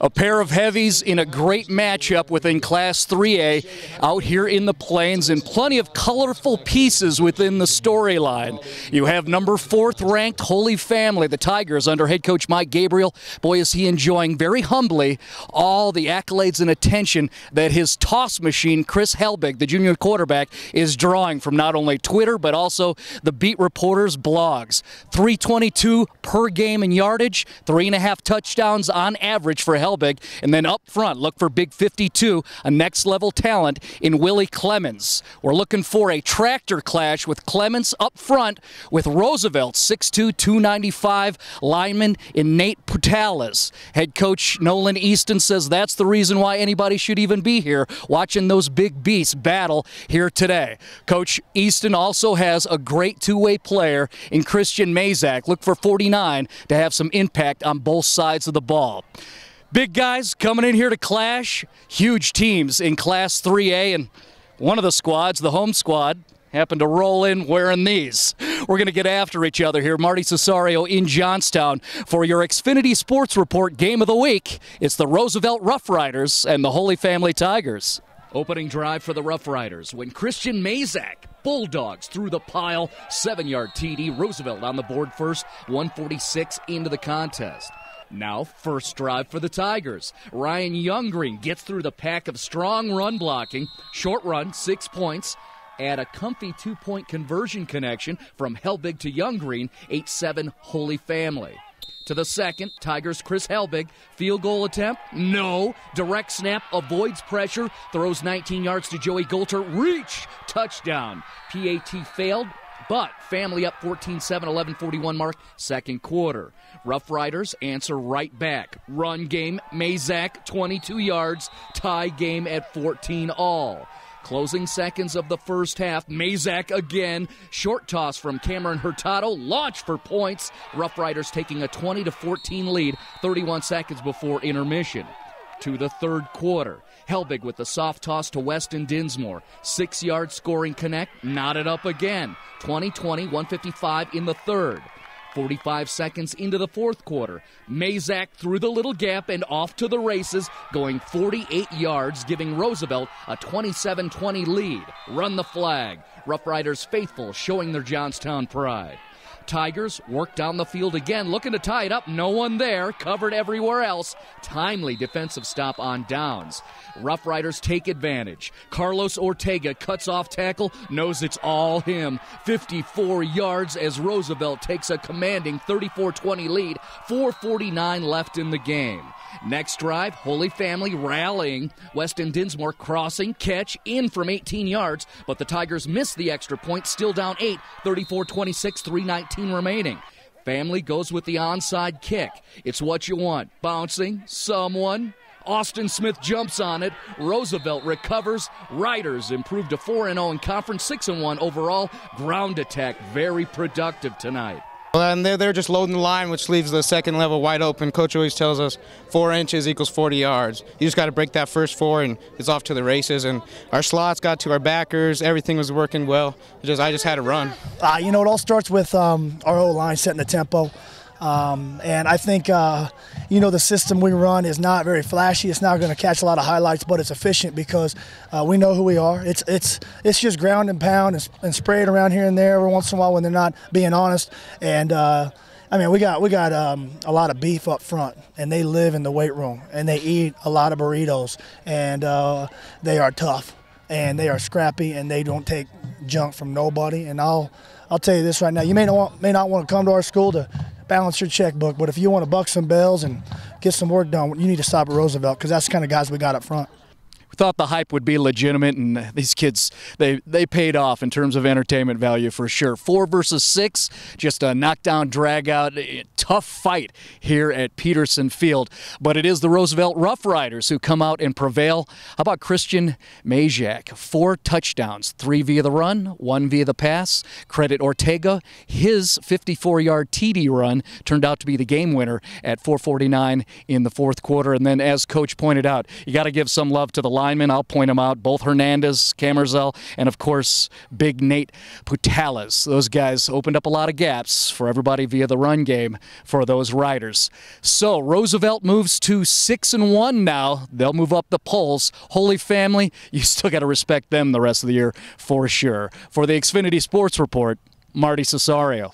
A pair of heavies in a great matchup within Class 3A out here in the Plains, and plenty of colorful pieces within the storyline. You have number 4th ranked Holy Family, the Tigers, under head coach Mike Gabriel. Boy, is he enjoying very humbly all the accolades and attention that his toss machine, Chris Helbig, the junior quarterback, is drawing from not only Twitter but also the beat reporters' blogs. 322 per game in yardage, 3.5 touchdowns on average for Helbig, and then up front, look for Big 52, a next-level talent in Willie Clemens. We're looking for a tractor clash with Clemens up front with Roosevelt, 6'2", 295 lineman in Nate Putalis. Head coach Nolan Easton says that's the reason why anybody should even be here watching those big beasts battle here today. Coach Easton also has a great two-way player in Christian Mazak. Look for 49 to have some impact on both sides of the ball. Big guys coming in here to clash. Huge teams in Class 3A, and one of the squads, the home squad, happened to roll in wearing these. We're going to get after each other here. Marty Cesario in Johnstown for your Xfinity Sports Report Game of the Week. It's the Roosevelt Rough Riders and the Holy Family Tigers. Opening drive for the Rough Riders when Christian Mazak Bulldogs through the pile. 7-yard TD. Roosevelt on the board first. 1:46 into the contest. Now, first drive for the Tigers. Ryan Younggreen gets through the pack of strong run blocking. Short run, 6 points. Add a comfy 2-point conversion connection from Helbig to Younggreen, 8-7 Holy Family. To the second, Tigers' Chris Helbig. Field goal attempt? No. Direct snap, avoids pressure, throws 19 yards to Joey Golter. Reach! Touchdown. PAT failed, but Family up 14-7, 11:41 mark, second quarter. Rough Riders answer right back. Run game, Mazak, 22 yards. Tie game at 14 all. Closing seconds of the first half, Mazak again. Short toss from Cameron Hurtado. Launch for points. Rough Riders taking a 20-14 lead, 31 seconds before intermission. To the third quarter. Helbig with the soft toss to Weston Dinsmore. 6-yard scoring connect. Knotted up again. 20-20, 1:55 in the third. 45 seconds into the fourth quarter. Mazak through the little gap and off to the races, going 48 yards, giving Roosevelt a 27-20 lead. Run the flag. Rough Riders faithful, showing their Johnstown pride. Tigers work down the field again, looking to tie it up. No one there, covered everywhere else. Timely defensive stop on downs. Rough Riders take advantage. Carlos Ortega cuts off tackle, knows it's all him. 54 yards as Roosevelt takes a commanding 34-20 lead. 4:49 left in the game. Next drive, Holy Family rallying. Weston Dinsmore crossing, catch, in from 18 yards, but the Tigers miss the extra point, still down 8, 34-26, 3:19 remaining. Family goes with the onside kick. It's what you want. Bouncing, someone. Austin Smith jumps on it. Roosevelt recovers. Riders improve to 4-0 in conference, 6-1 overall. Ground attack very productive tonight. And they're just loading the line, which leaves the second level wide open. Coach always tells us 4 inches equals 40 yards. You just got to break that first 4, and it's off to the races. And our slots got to our backers. Everything was working well. I just had to run. You know, it all starts with our O-line setting the tempo. And I think, you know, the system we run is not very flashy. It's not going to catch a lot of highlights, but it's efficient because we know who we are. It's just ground and pound and spray it around here and there every once in a while when they're not being honest. And I mean, we got a lot of beef up front, and they live in the weight room, and they eat a lot of burritos, and they are tough, and they are scrappy, and they don't take junk from nobody. And I'll tell you this right now: you may not want to come to our school to balance your checkbook, but if you want to buck some bells and get some work done, you need to stop at Roosevelt, because that's the kind of guys we got up front. We thought the hype would be legitimate, and these kids, they paid off in terms of entertainment value for sure. 4 versus 6, just a knockdown, drag-out, tough fight here at Peterson Field. But it is the Roosevelt Rough Riders who come out and prevail. How about Christian Mazak? 4 touchdowns, 3 via the run, 1 via the pass. Credit Ortega. His 54-yard TD run turned out to be the game winner at 4:49 in the fourth quarter. And then, as Coach pointed out, you got to give some love to the line. linemen. I'll point them out. Both Hernandez, Camerzell, and of course, big Nate Putales. Those guys opened up a lot of gaps for everybody via the run game for those riders. So Roosevelt moves to 6-1 now. They'll move up the polls. Holy Family, you still got to respect them the rest of the year for sure. For the Xfinity Sports Report, Marty Cesario.